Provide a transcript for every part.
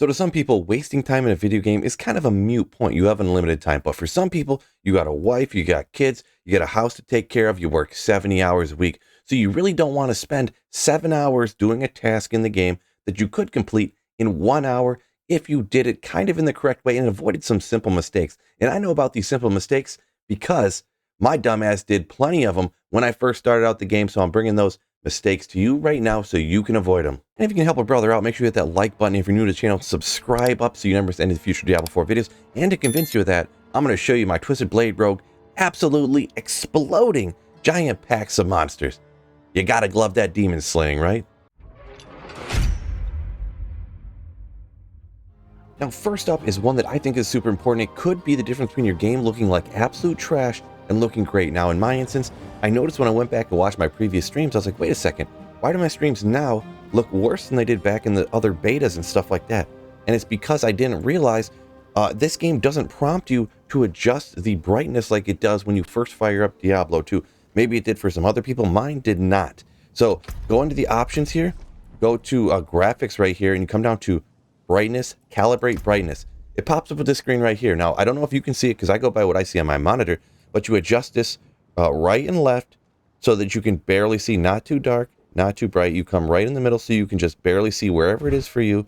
So to some people, wasting time in a video game is kind of a moot point. You have unlimited time. But for some people, you got a wife, you got kids, you got a house to take care of, you work 70 hours a week. So you really don't want to spend 7 hours doing a task in the game that you could complete in 1 hour if you did it kind of in the correct way and avoided some simple mistakes. And I know about these simple mistakes because my dumbass did plenty of them when I first started out the game. So I'm bringing those mistakes to you right now so you can avoid them. And if you can help a brother out, make sure you hit that like button. If you're new to the channel, subscribe up so you never miss any of the future Diablo 4 videos. And to convince you of that, I'm going to show you my Twisted Blade Rogue absolutely exploding giant packs of monsters. You gotta glove that demon slaying, right? Now, first up is one that I think is super important. It could be the difference between your game looking like absolute trash and looking great. Now, in my instance, I noticed when I went back and watched my previous streams, I was like, wait a second, why do my streams now look worse than they did back in the other betas and stuff like that? And it's because I didn't realize this game doesn't prompt you to adjust the brightness like it does when you first fire up Diablo 2. Maybe it did for some other people. Mine did not. So go into the options here, go to graphics right here, and you come down to brightness, calibrate brightness. It pops up with this screen right here. Now, I don't know if you can see it because I go by what I see on my monitor, but you adjust this right and left so that you can barely see, not too dark, not too bright. You come right in the middle so you can just barely see wherever it is for you.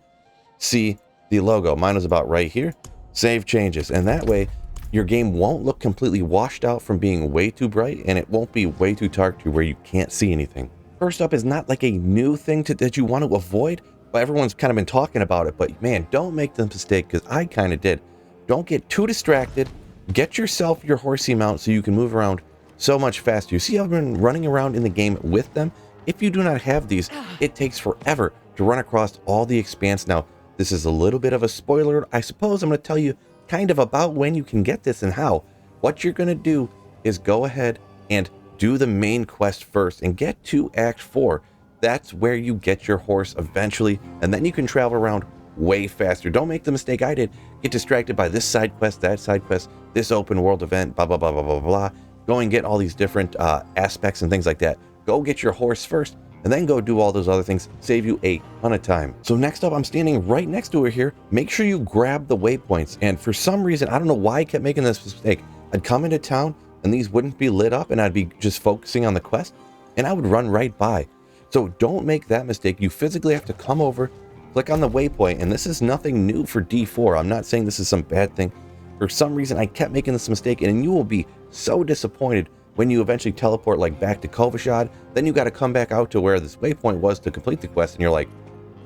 See the logo. Mine is about right here. Save changes. And that way, your game won't look completely washed out from being way too bright, and it won't be way too dark to where you can't see anything. First up is not like a new thing that you want to avoid, but everyone's kind of been talking about it. But man, don't make the mistake, because I kind of did. Don't get too distracted. Get yourself your horsey mount so you can move around so much faster. You see how I've been running around in the game with them? If you do not have these, it takes forever to run across all the expanse. Now, this is a little bit of a spoiler. I suppose I'm going to tell you kind of about when you can get this and how. What you're going to do is go ahead and do the main quest first and get to Act 4. That's where you get your horse eventually, and then you can travel around way faster. Don't make the mistake I did. Get distracted by this side quest, that side quest, this open world event, blah, blah, blah, blah, blah, blah. Go and get all these different aspects and things like that. Go get your horse first, and then go do all those other things. Save you a ton of time. So next up, I'm standing right next to her here. Make sure you grab the waypoints. And for some reason, I don't know why I kept making this mistake. I'd come into town and these wouldn't be lit up and I'd be just focusing on the quest and I would run right by. So don't make that mistake. You physically have to come over, click on the waypoint, and this is nothing new for D4. I'm not saying this is some bad thing. For some reason, I kept making this mistake, and you will be so disappointed when you eventually teleport like back to Kovashad. Then you got to come back out to where this waypoint was to complete the quest, and you're like,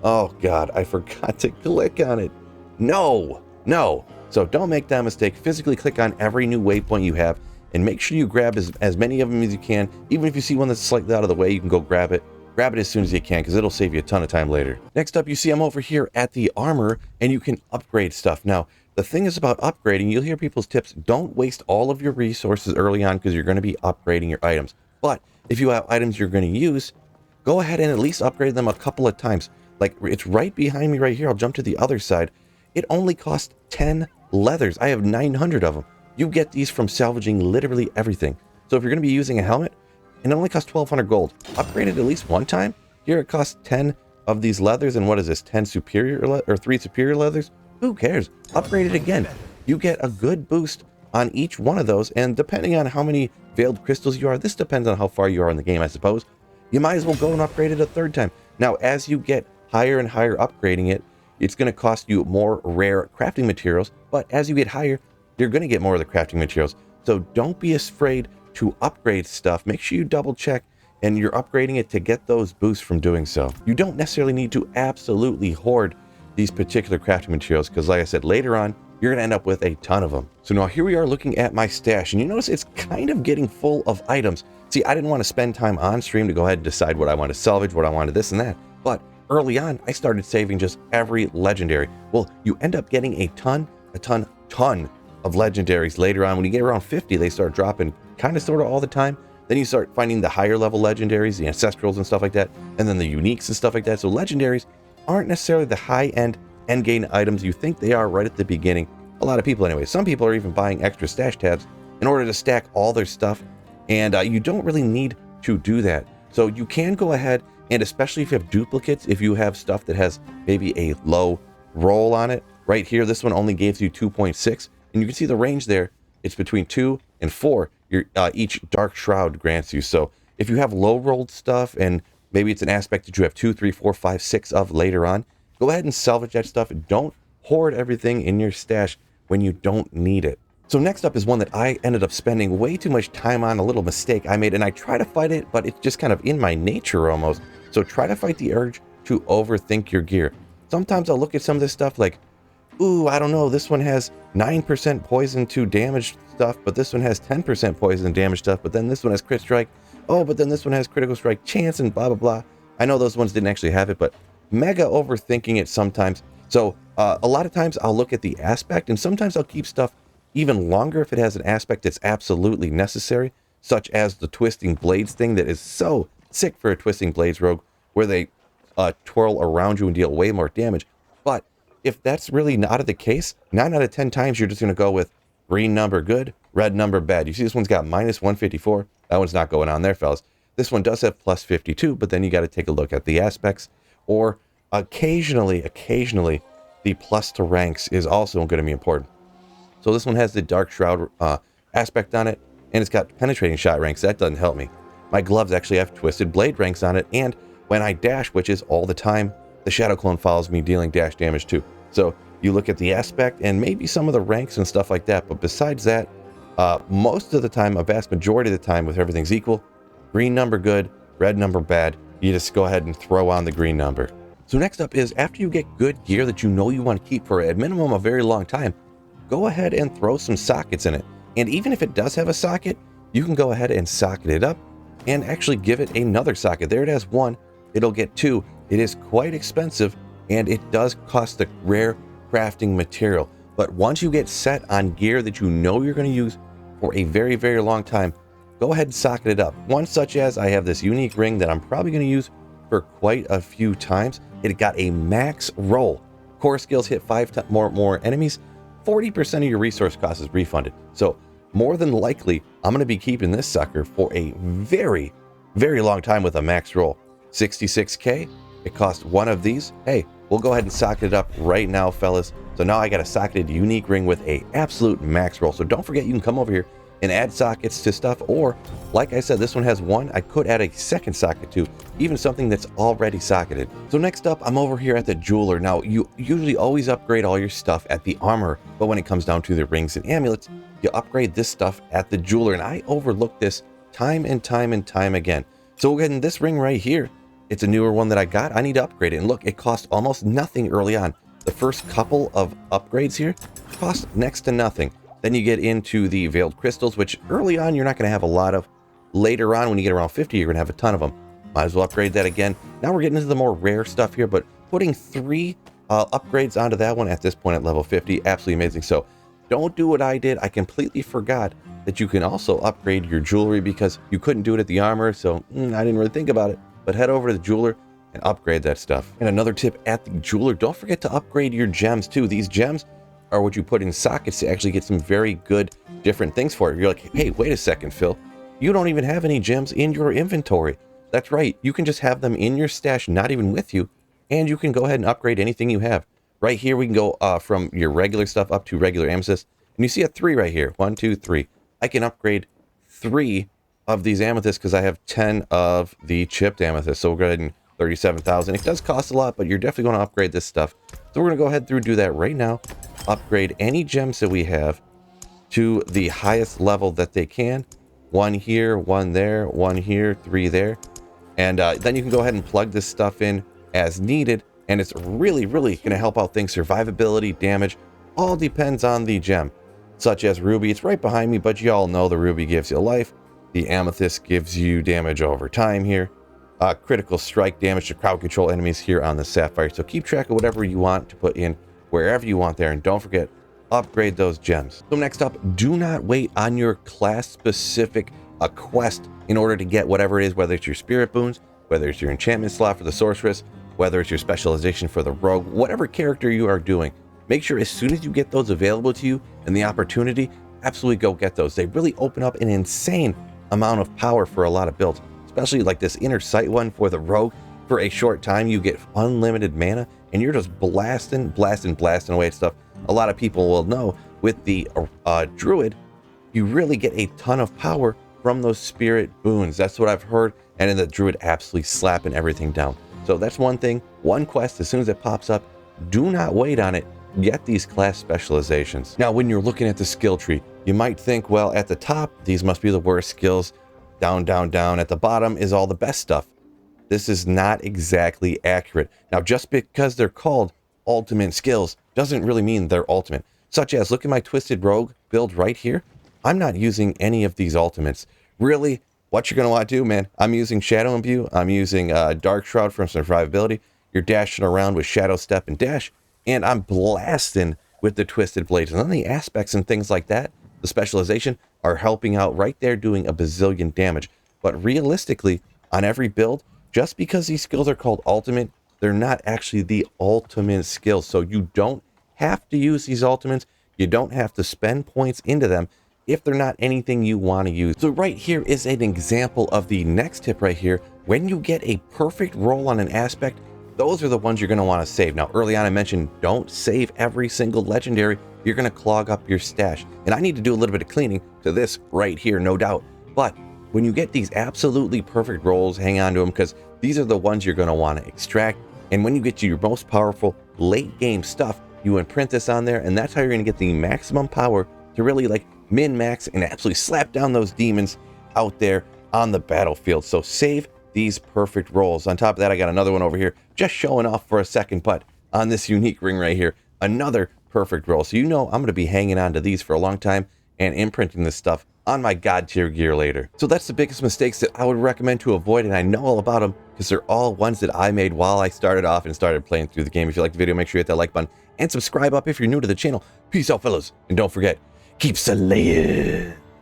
oh God, I forgot to click on it. No. So don't make that mistake. Physically click on every new waypoint you have, and make sure you grab as many of them as you can. Even if you see one that's slightly out of the way, you can go grab it. Grab it as soon as you can, because it'll save you a ton of time later. Next up, you see I'm over here at the armor, and you can upgrade stuff. Now, the thing is about upgrading, you'll hear people's tips. Don't waste all of your resources early on, because you're going to be upgrading your items. But if you have items you're going to use, go ahead and at least upgrade them a couple of times. Like, it's right behind me right here. I'll jump to the other side. It only costs 10 leathers. I have 900 of them. You get these from salvaging literally everything. So if you're going to be using a helmet, and it only costs 1,200 gold. Upgrade it at least one time. Here it costs 10 of these leathers, and what is this? 10 superior or 3 superior leathers? Who cares? Upgrade it again. You get a good boost on each one of those, and depending on how many veiled crystals you are, this depends on how far you are in the game, I suppose. You might as well go and upgrade it a third time. Now, as you get higher and higher upgrading it, it's going to cost you more rare crafting materials, but as you get higher, you're going to get more of the crafting materials. So don't be afraid to upgrade stuff. Make sure you double check and you're upgrading it to get those boosts from doing so. You don't necessarily need to absolutely hoard these particular crafting materials, because like I said, later on, you're gonna end up with a ton of them. So now here we are looking at my stash, and you notice it's kind of getting full of items. See, I didn't want to spend time on stream to go ahead and decide what I want to salvage, what I wanted this and that. But early on, I started saving just every legendary. Well, you end up getting a ton of legendaries later on. When you get around 50, they start dropping kind of sort of all the time. Then you start finding the higher level legendaries, the ancestrals and stuff like that, and then the uniques and stuff like that. So legendaries aren't necessarily the high-end end game items you think they are right at the beginning. A lot of people anyway. Some people are even buying extra stash tabs in order to stack all their stuff, and you don't really need to do that. So you can go ahead, and especially if you have duplicates, if you have stuff that has maybe a low roll on it. Right here, this one only gives you 2.6, and you can see the range there. It's between 2 and 4. Each Dark Shroud grants you. So if you have low rolled stuff, and maybe it's an aspect that you have 2, 3, 4, 5, 6 of later on, go ahead and salvage that stuff. Don't hoard everything in your stash when you don't need it. So next up is one that I ended up spending way too much time on, a little mistake I made, and I try to fight it, but it's just kind of in my nature almost. So try to fight the urge to overthink your gear. Sometimes I'll look at some of this stuff like, ooh, I don't know, this one has 9% poison to damage stuff, but this one has 10% poison to damage stuff, but then this one has crit strike. Oh, but then this one has critical strike chance and blah, blah, blah. I know those ones didn't actually have it, but mega overthinking it sometimes. So a lot of times I'll look at the aspect, and sometimes I'll keep stuff even longer if it has an aspect that's absolutely necessary, such as the Twisting Blades thing that is so sick for a Twisting Blades rogue, where they twirl around you and deal way more damage. But if that's really not the case, 9 out of 10 times you're just going to go with green number good, red number bad. You see this one's got minus 154. That one's not going on there, fellas. This one does have plus 52, but then you got to take a look at the aspects. Or occasionally, the plus to ranks is also going to be important. So this one has the Dark Shroud aspect on it, and it's got penetrating shot ranks. That doesn't help me. My gloves actually have Twisted Blade ranks on it, and when I dash, which is all the time, the Shadow Clone follows me, dealing dash damage too. So you look at the aspect and maybe some of the ranks and stuff like that, but besides that, most of the time, a vast majority of the time, with everything's equal, green number good, red number bad, you just go ahead and throw on the green number. So next up is, after you get good gear that you know you want to keep for a minimum a very long time, go ahead and throw some sockets in it. And even if it does have a socket, you can go ahead and socket it up and actually give it another socket. There it has 1, it'll get 2. It is quite expensive, and it does cost the rare crafting material. But once you get set on gear that you know you're going to use for a very, very long time, go ahead and socket it up. One such as, I have this unique ring that I'm probably going to use for quite a few times. It got a max roll. Core skills hit 5 more enemies. 40% of your resource cost is refunded. So more than likely, I'm going to be keeping this sucker for a very, very long time with a max roll. 66k, it cost 1 of these. Hey, we'll go ahead and socket it up right now, fellas. So now I got a socketed unique ring with a absolute max roll. So don't forget, you can come over here and add sockets to stuff, or like I said, this one has 1. I could add a second socket to, even something that's already socketed. So next up, I'm over here at the jeweler. Now, you usually always upgrade all your stuff at the armor, but when it comes down to the rings and amulets, you upgrade this stuff at the jeweler, and I overlooked this time and time and time again. So again, this ring right here, it's a newer one that I got. I need to upgrade it, and look, it costs almost nothing early on. The first couple of upgrades here cost next to nothing. Then you get into the Veiled Crystals, which early on you're not going to have a lot of. Later on, when you get around 50, you're going to have a ton of them. Might as well upgrade that again. Now we're getting into the more rare stuff here, but putting 3 upgrades onto that one at this point at level 50, absolutely amazing. So don't do what I did. I completely forgot that you can also upgrade your jewelry, because you couldn't do it at the armor, so I didn't really think about it. But head over to the jeweler and upgrade that stuff. And another tip at the jeweler, don't forget to upgrade your gems too. These gems are what you put in sockets to actually get some very good different things for it. You're like, hey, wait a second, Phil. You don't even have any gems in your inventory. That's right. You can just have them in your stash, not even with you, and you can go ahead and upgrade anything you have. Right here, we can go from your regular stuff up to regular amethyst. And you see a 3 right here. 1, 2, 3. I can upgrade 3 of these amethysts because I have 10 of the chipped amethyst. So we'll go ahead and 37,000. It does cost a lot, but you're definitely going to upgrade this stuff. So we're going to go ahead through do that right now. Upgrade any gems that we have to the highest level that they can. 1 here, 1 there, 1 here, 3 there. And then you can go ahead and plug this stuff in as needed. And it's really, really going to help out things. Survivability, damage, all depends on the gem. Such as Ruby, it's right behind me, but you all know the Ruby gives you life. The Amethyst gives you damage over time here. Critical strike damage to crowd control enemies here on the Sapphire. So keep track of whatever you want to put in wherever you want there. And don't forget, upgrade those gems. So next up, do not wait on your class-specific quest in order to get whatever it is, whether it's your spirit boons, whether it's your enchantment slot for the sorceress, whether it's your specialization for the rogue, whatever character you are doing. Make sure as soon as you get those available to you and the opportunity, absolutely go get those. They really open up an insane amount of power for a lot of builds, especially like this inner sight one for the rogue. for a short time, you get unlimited mana, and you're just blasting away at stuff. A lot of people will know with the druid, you really get a ton of power from those spirit boons. That's what I've heard, and then the druid absolutely slapping everything down. So that's one thing, one quest. As soon as it pops up, do not wait on it. Get these class specializations. Now, when you're looking at the skill tree, you might think, well, at the top, these must be the worst skills. Down, down, down. At the bottom is all the best stuff. This is not exactly accurate. Now, just because they're called ultimate skills doesn't really mean they're ultimate. Such as, look at my Twisted Rogue build right here. I'm not using any of these ultimates. Really, what you're going to want to do, man, I'm using Shadow Imbue. I'm using Dark Shroud for survivability. You're dashing around with Shadow Step and Dash. And I'm blasting with the Twisted Blades. And then the aspects and things like that, the specialization, are helping out right there doing a bazillion damage. But realistically, on every build, just because these skills are called ultimate, they're not actually the ultimate skills. So you don't have to use these ultimates. You don't have to spend points into them if they're not anything you want to use. So right here is an example of the next tip right here. When you get a perfect roll on an aspect, those are the ones you're going to want to save. Now, early on I mentioned don't save every single legendary. You're going to clog up your stash. And I need to do a little bit of cleaning to this right here, no doubt. But when you get these absolutely perfect rolls, hang on to them, because these are the ones you're going to want to extract. And when you get to your most powerful late game stuff, you imprint this on there, and that's how you're going to get the maximum power to really like min-max and absolutely slap down those demons out there on the battlefield. So save these perfect rolls. On top of that, I got another one over here just showing off for a second, but on this unique ring right here, another perfect roll. So you know I'm going to be hanging on to these for a long time and imprinting this stuff on my god tier gear later. So that's the biggest mistakes that I would recommend to avoid, and I know all about them because they're all ones that I made while I started off and started playing through the game. If you like the video, make sure you hit that like button and subscribe up if you're new to the channel. Peace out, fellas, and don't forget, keep slaying.